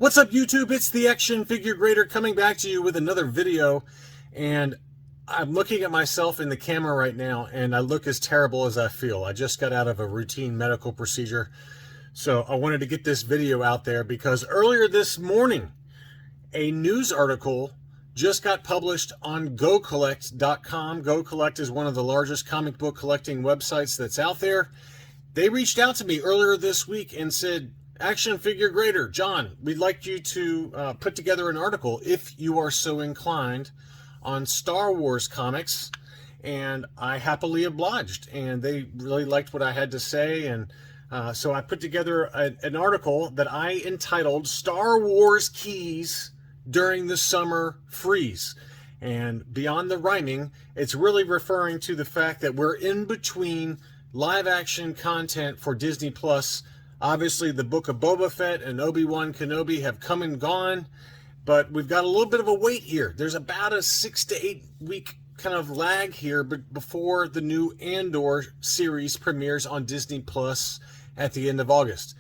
What's up, YouTube? It's the Action Figure Grader coming back to you with another video. And I'm looking at myself in the camera right now, and I look as terrible as I feel. I just got out of a routine medical procedure. So I wanted to get this video out there because earlier this morning, a news article just got published on GoCollect.com. GoCollect is one of the largest comic book collecting websites that's out there. They reached out to me earlier this week and said, Action Figure Grader, John, we'd like you to put together an article, if you are so inclined, on Star Wars comics. And I happily obliged. And they really liked what I had to say. And so I put together an article that I entitled Star Wars Keys During the Summer Freeze. And beyond the rhyming, it's really referring to the fact that we're in between live action content for Disney Plus. Obviously, the Book of Boba Fett and Obi-Wan Kenobi have come and gone, but we've got a little bit of a wait here. There's about a 6 to 8 week kind of lag here before the new Andor series premieres on Disney Plus at the end of August.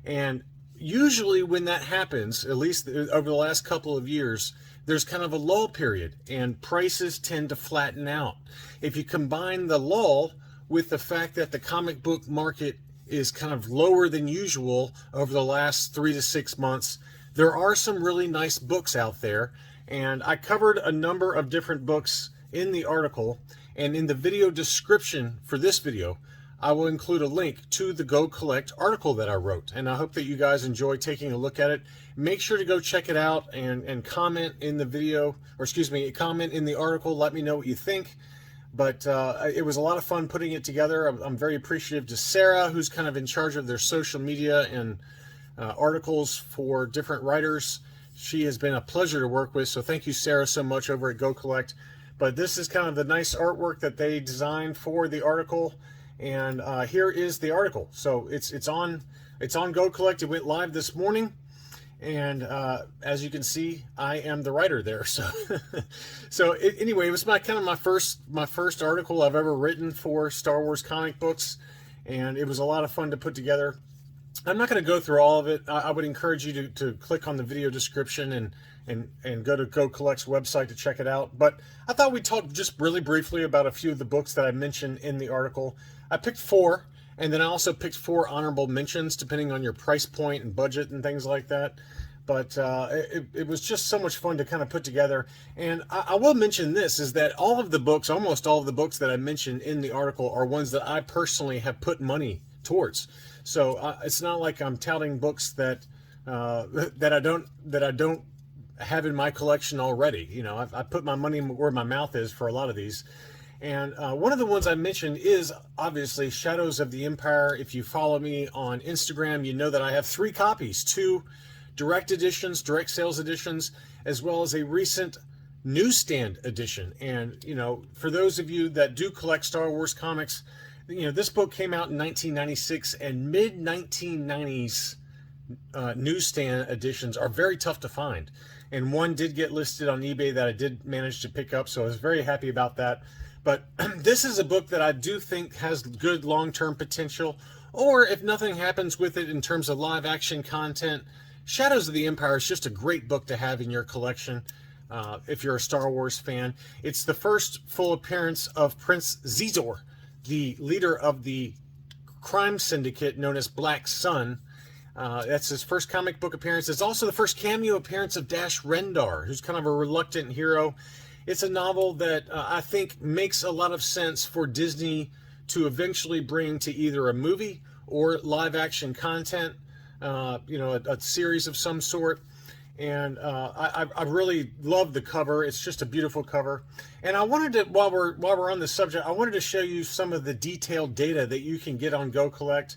And usually when that happens, at least over the last couple of years, there's kind of a lull period and prices tend to flatten out. If you combine the lull with the fact that the comic book market is kind of lower than usual over the last 3 to 6 months, there are some really nice books out there. And I covered a number of different books in the article, and in the video description for this video, I will include a link to the GoCollect article that I wrote. And I hope that you guys enjoy taking a look at it. Make sure to go check it out and comment in the video, or excuse me, comment in the article. Let me know what you think. But it was a lot of fun putting it together. I'm very appreciative to Sarah, who's kind of in charge of their social media and articles for different writers. She has been a pleasure to work with, so thank you, Sarah, so much over at GoCollect. But this is kind of the nice artwork that they designed for the article, and here is the article. So it's on GoCollect. It went live this morning. And as you can see, I am the writer there. So anyway, it was my first article I've ever written for Star Wars comic books, and it was a lot of fun to put together. I'm not going to go through all of it. I would encourage you to click on the video description and go to GoCollect's website to check it out. But I thought we'd talk just really briefly about a few of the books that I mentioned in the article. I picked 4. And then I also picked 4 honorable mentions, depending on your price point and budget and things like that. But it was just so much fun to kind of put together. And I will mention this, is that all of the books, almost all of the books that I mentioned in the article are ones that I personally have put money towards. So it's not like I'm touting books that I don't have in my collection already. You know, I put my money where my mouth is for a lot of these. And one of the ones I mentioned is obviously Shadows of the Empire. If you follow me on Instagram, you know that I have 3 copies, 2 direct editions, direct sales editions, as well as a recent newsstand edition. And, you know, for those of you that do collect Star Wars comics, you know, this book came out in 1996, and mid-1990s newsstand editions are very tough to find. And one did get listed on eBay that I did manage to pick up, so I was very happy about that. But this is a book that I do think has good long-term potential, or if nothing happens with it in terms of live action content, Shadows of the Empire is just a great book to have in your collection if you're a Star Wars fan. It's the first full appearance of Prince Xizor, the leader of the crime syndicate known as Black Sun. That's his first comic book appearance. It's also the first cameo appearance of Dash Rendar, who's kind of a reluctant hero. It's a novel that I think makes a lot of sense for Disney to eventually bring to either a movie or live action content, you know, a series of some sort. And I really love the cover. It's just a beautiful cover. And I wanted to, while we're on the subject, I wanted to show you some of the detailed data that you can get on GoCollect.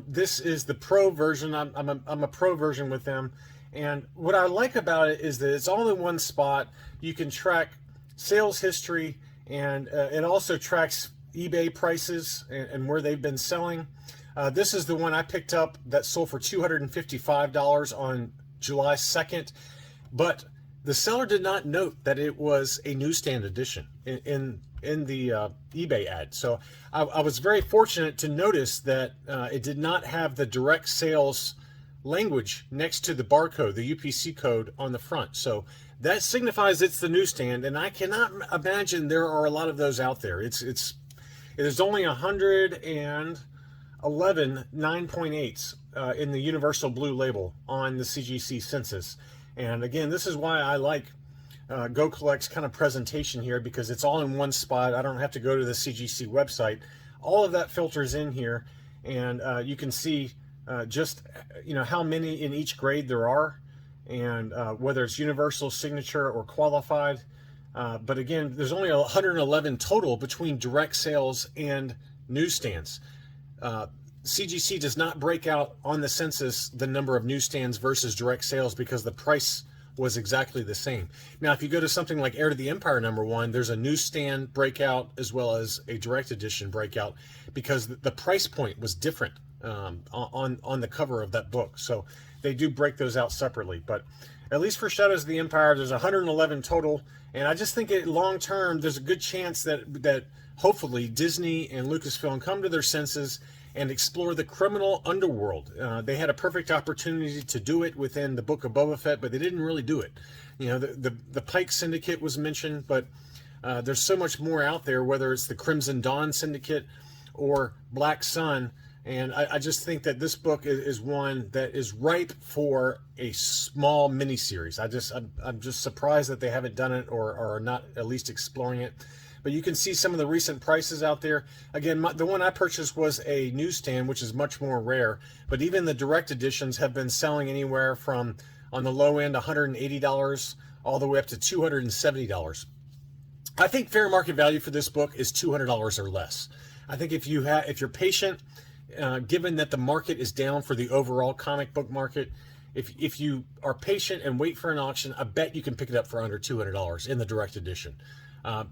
This is the pro version. I'm a pro version with them. And what I like about it is that it's all in one spot. You can track sales history, and it also tracks eBay prices and where they've been selling. This is the one I picked up that sold for $255 on July 2nd. But the seller did not note that it was a newsstand edition in the eBay ad. So I was very fortunate to notice that it did not have the direct sales language next to the barcode, the UPC code on the front. So that signifies it's the newsstand, and I cannot imagine there are a lot of those out there. There's only 111 9.8s in the universal blue label on the CGC census. And again, this is why I like GoCollect's kind of presentation here, because it's all in one spot. I don't have to go to the CGC website. All of that filters in here, and you can see just how many in each grade there are, and whether it's universal, signature, or qualified. But again, there's only 111 total between direct sales and newsstands. CGC does not break out on the census the number of newsstands versus direct sales, because the price was exactly the same. Now, if you go to something like Heir to the Empire #1, there's a newsstand breakout as well as a direct edition breakout, because the price point was different on the cover of that book. So they do break those out separately. But at least for Shadows of the Empire, there's 111 total, and I just think long term there's a good chance that hopefully Disney and Lucasfilm come to their senses and explore the criminal underworld. They had a perfect opportunity to do it within the Book of Boba Fett, but they didn't really do it. The Pike Syndicate was mentioned, but there's so much more out there, whether it's the Crimson Dawn Syndicate or Black Sun. And I just think that this book is one that is ripe for a small miniseries. I'm just surprised that they haven't done it or are not at least exploring it. But you can see some of the recent prices out there. Again, the one I purchased was a newsstand, which is much more rare. But even the direct editions have been selling anywhere from, on the low end, $180 all the way up to $270. I think fair market value for this book is $200 or less. I think if you're patient, given that the market is down for the overall comic book market, if you are patient and wait for an auction, I bet you can pick it up for under $200 in the direct edition.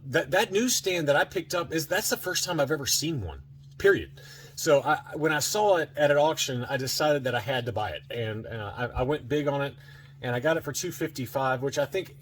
That newsstand that I picked up that's the first time I've ever seen one, period. So when I saw it at an auction, I decided that I had to buy it, and I went big on it, and I got it for $255, which I think,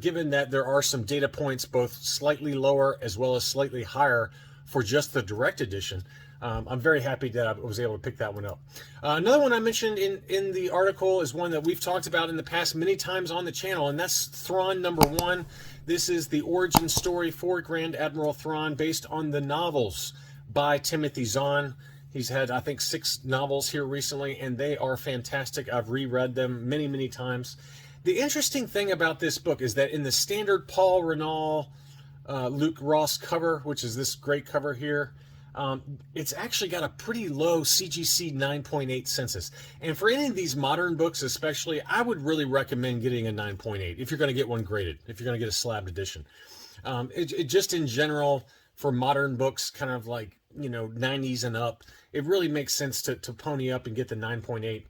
given that there are some data points both slightly lower as well as slightly higher for just the direct edition, I'm very happy that I was able to pick that one up. Another one I mentioned in the article is one that we've talked about in the past many times on the channel, and that's Thrawn #1. This is the origin story for Grand Admiral Thrawn, based on the novels by Timothy Zahn. He's had, I think, 6 novels here recently, and they are fantastic. I've reread them many, many times. The interesting thing about this book is that in the standard Paul Renal, Luke Ross cover, which is this great cover here, it's actually got a pretty low CGC 9.8 census. And for any of these modern books especially, I would really recommend getting a 9.8 if you're going to get one graded, if you're going to get a slabbed edition. It just in general, for modern books, kind of like, 90s and up, it really makes sense to pony up and get the 9.8.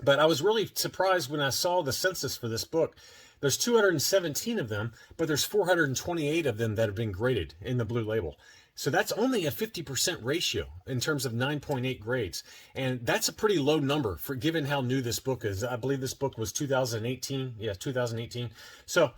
But I was really surprised when I saw the census for this book. There's 217 of them, but there's 428 of them that have been graded in the blue label. So that's only a 50% ratio in terms of 9.8 grades. And that's a pretty low number for given how new this book is. I believe this book was 2018. Yeah, 2018. So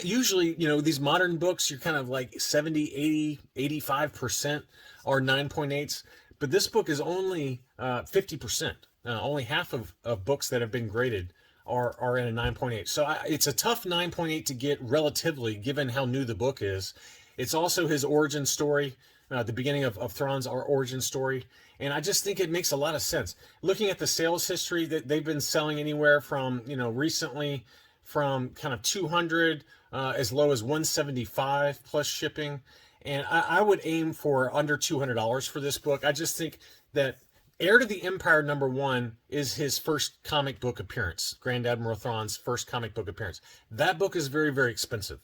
usually, these modern books, you're kind of like 70, 80, 85% are 9.8s. But this book is only 50%. Only half of books that have been graded are in a 9.8. So it's a tough 9.8 to get relatively, given how new the book is. It's also his origin story, the beginning of Thrawn's origin story. And I just think it makes a lot of sense. Looking at the sales history, that they've been selling anywhere from, recently from kind of 200 as low as 175 plus shipping. And I would aim for under $200 for this book. I just think that Heir to the Empire #1 is his first comic book appearance, Grand Admiral Thrawn's first comic book appearance. That book is very, very expensive,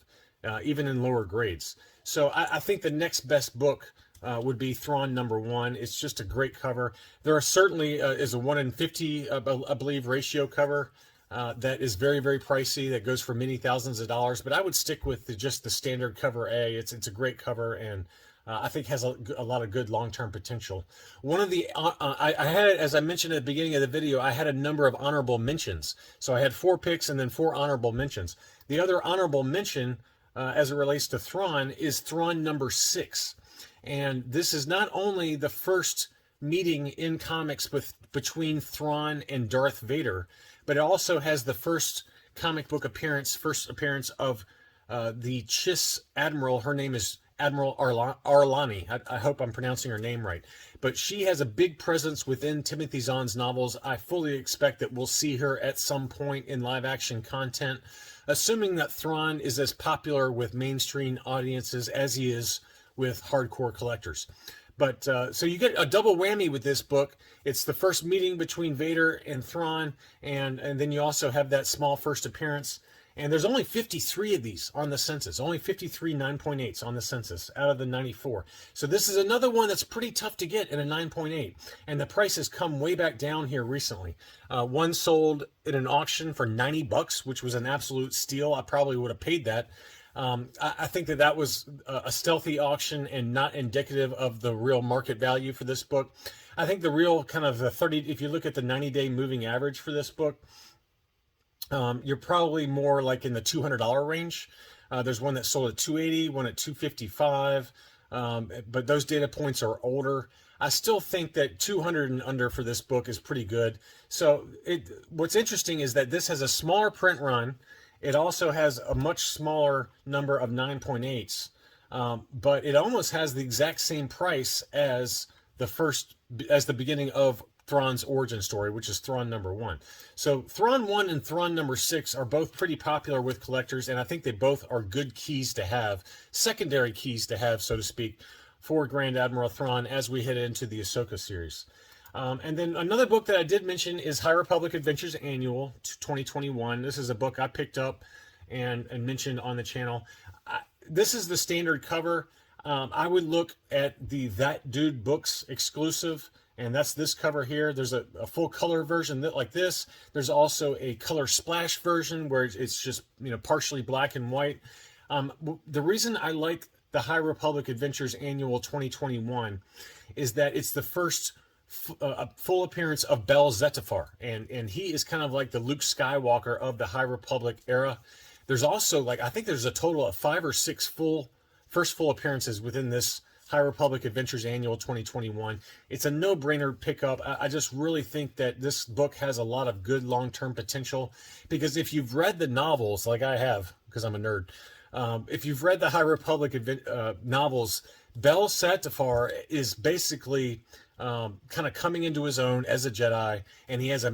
even in lower grades. So I think the next best book would be Thrawn #1. It's just a great cover. There are certainly is a 1 in 50, I believe, ratio cover that is very, very pricey, that goes for many thousands of dollars. But I would stick with just the standard cover A. It's a great cover, and I think has a lot of good long-term potential. One of the, I had, as I mentioned at the beginning of the video, I had a number of honorable mentions. So I had 4 picks and then 4 honorable mentions. The other honorable mention, as it relates to Thrawn, is Thrawn #6. And this is not only the first meeting in comics between Thrawn and Darth Vader, but it also has the first comic book first appearance of the Chiss Admiral. Her name is Admiral Arlani. I hope I'm pronouncing her name right. But she has a big presence within Timothy Zahn's novels. I fully expect that we'll see her at some point in live action content, assuming that Thrawn is as popular with mainstream audiences as he is with hardcore collectors. But so you get a double whammy with this book. It's the first meeting between Vader and Thrawn, and then you also have that small first appearance. And there's only 53 of these on the census, only 53 9.8s on the census out of the 94. So this is another one that's pretty tough to get in a 9.8. And the price has come way back down here recently. One sold at an auction for $90, which was an absolute steal. I probably would have paid that. I think that was a stealthy auction and not indicative of the real market value for this book. I think the real kind of the 30, if you look at the 90-day moving average for this book, you're probably more like in the $200 range. There's one that sold at $280, one at $255, but those data points are older. I still think that $200 and under for this book is pretty good. So what's interesting is that this has a smaller print run. It also has a much smaller number of 9.8s, but it almost has the exact same price as the beginning of Thrawn's origin story, which is Thrawn #1. So Thrawn 1 and Thrawn #6 are both pretty popular with collectors, and I think they both are good keys to have, secondary keys to have, so to speak, for Grand Admiral Thrawn as we head into the Ahsoka series. And then another book that I did mention is High Republic Adventures Annual 2021. This is a book I picked up and mentioned on the channel. This is the standard cover. I would look at the That Dude Books exclusive, and that's this cover here. There's a full color version like this. There's also a color splash version where it's just partially black and white. The reason I like the High Republic Adventures Annual 2021 is that it's the first full appearance of Bel Zettifar, and he is kind of like the Luke Skywalker of the High Republic era. There's also I think there's a total of 5 or 6 first full appearances within this High Republic Adventures Annual 2021. It's a no-brainer pickup. I just really think that this book has a lot of good long-term potential, because if you've read the novels like I have, because I'm a nerd, if you've read the High Republic novels, Bel Zettifar is basically kind of coming into his own as a Jedi, and he had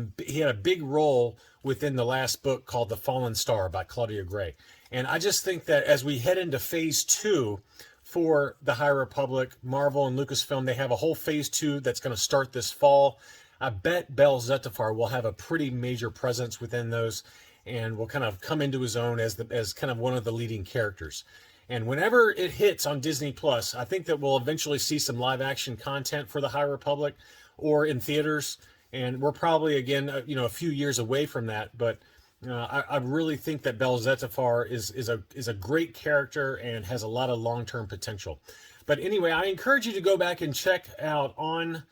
a big role within the last book called The Fallen Star by Claudia Gray. And I just think that as we head into Phase 2 for the High Republic, Marvel and Lucasfilm, they have a whole Phase 2 that's going to start this fall. I bet Bel Zettifar will have a pretty major presence within those, and will kind of come into his own as kind of one of the leading characters. And whenever it hits on Disney Plus, I think that we'll eventually see some live action content for the High Republic or in theaters. And we're probably, again, a few years away from that. But I really think that Bel Zettifar is a great character and has a lot of long-term potential. But anyway, I encourage you to go back and check out on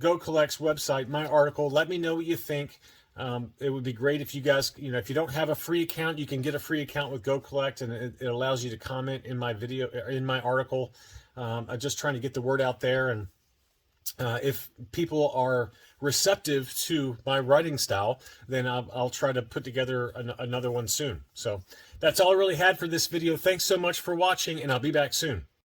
GoCollect's website my article. Let me know what you think. It would be great if you guys, if you don't have a free account, you can get a free account with GoCollect, and it allows you to comment in my video, in my article. I'm just trying to get the word out there, and if people are receptive to my writing style, then I'll try to put together another one soon. So that's all I really had for this video. Thanks so much for watching, and I'll be back soon.